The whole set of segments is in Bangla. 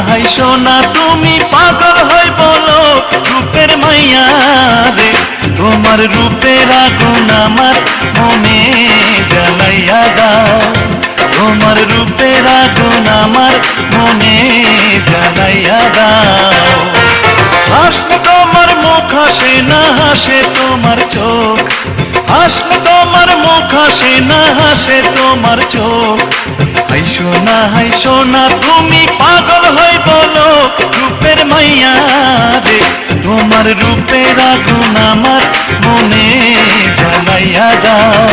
হাই সোনা তুমি পাগল হই বলো রূপের মাইয়া রে, তোমার রূপের আগুন আমার মনে জ্বালাইয়া দাও, তোমার রূপের আগুন আমার মনে জ্বালাইয়া দাও। হাসলে তোমার মুখ হাসে না হাসে তোমার চোখ, হাসলে তোমার মুখ হাসে না হাসে তোমার চোখ। হাই সোনা তুমি পাগল হই বলো রূপের মাইয়া রে, তোমার রূপের আগুন আমার মনে জ্বালাইয়া দাও,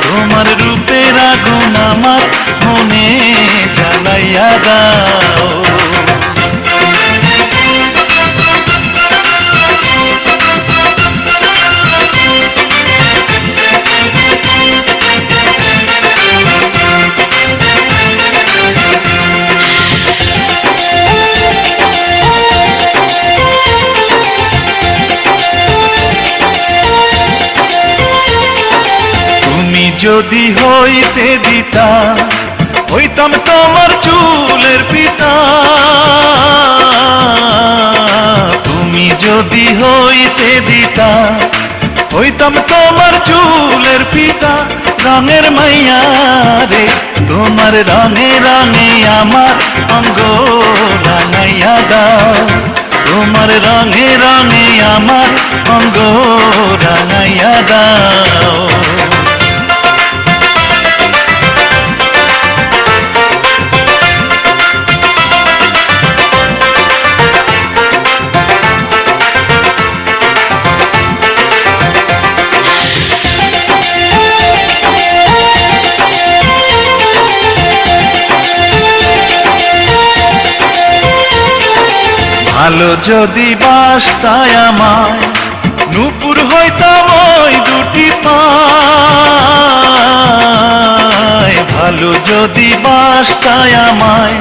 তোমার রূপের আগুন আমার মনে জ্বালাইয়া দাও। যদি হইতে দিতা হইতাম তোমার চুলের পিতা, তুমি যদি হইতে দিতা হইতাম তোমার চুলের পিতা। রঙের মাইয়া রে, তোমার রঙে রঙে আমার অঙ্গ রাঙাইয়া দাও, তোমার রঙে রঙে আমার অঙ্গ রাঙাইয়া দাও। ভালো যদি বাসতায় আমায় নূপুর হইতাম ওই দুটি পায়, ভালো যদি বাসতায় আমায়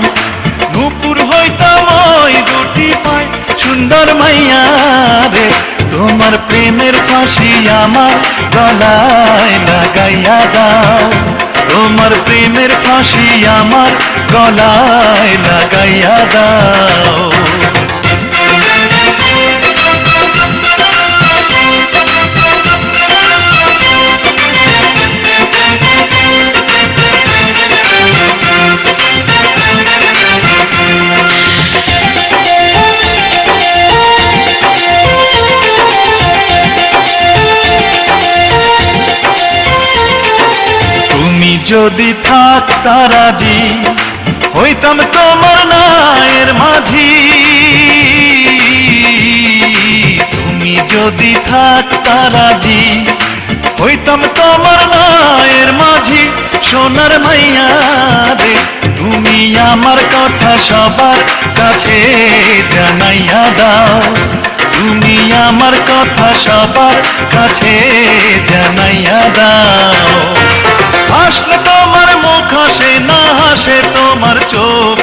নূপুর হইতাম ওই দুটি পায়। সুন্দর মাইয়া রে, তোমার প্রেমের ফাঁসি আমার গলায় লাগাইয়া দাও, তোমার প্রেমের ফাঁসি আমার গলায় লাগাইয়া দাও। যদি থাকতা রাজি হইতাম তোমার নায়ের মাঝি, তুমি যদি থাকতা রাজি হইতাম তোমার নায়ের মাঝি। সোনার মাইয়া রে, তুমি আমার কথা সবার কাছে জানাইয়া দাও, তুমি আমার কথা সবার কাছে জানাইয়া দাও। হাসলে তোমার মুখ হাসে না হাসে তোমার চোখ,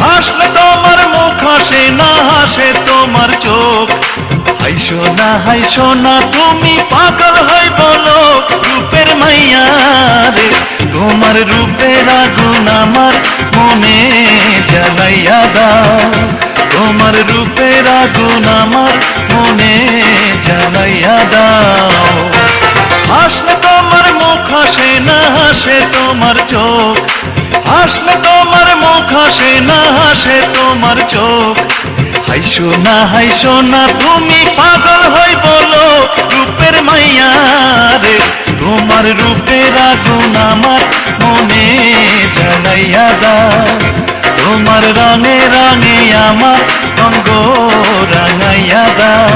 হাসলে তোমার মুখ হাসে না হাসে তোমার চোখ। হাই সোনা তুমি পাগল হই বলো রূপের মাইয়া রে, তোমার রূপের আগুন আমার মনে জ্বালাইয়া দাও, তোমার রূপের আগুন আমার মনে জ্বালাইয়া দাও। হাসলে তোমার মুখ হাসে না হাসে তোমার চোখ, হাসলে তোমার মুখ হাসে না হাসে তোমার চোখ। হাই সোনা তুমি পাগল হই বলো রূপের মাইয়া রে, তোমার রূপের আগুন আমার মনে জ্বালাইয়া দাও, তোমার রঙে রঙে আমার অঙ্গ রাঙাইয়া দাও,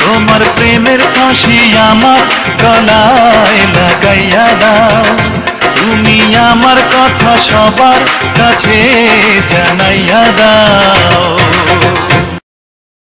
তোমার প্রেমের ফাঁসি আমার গলায় লাগাইয়া দাও, তুমি আমার কথা সবার কাছে জানাইয়া দাও।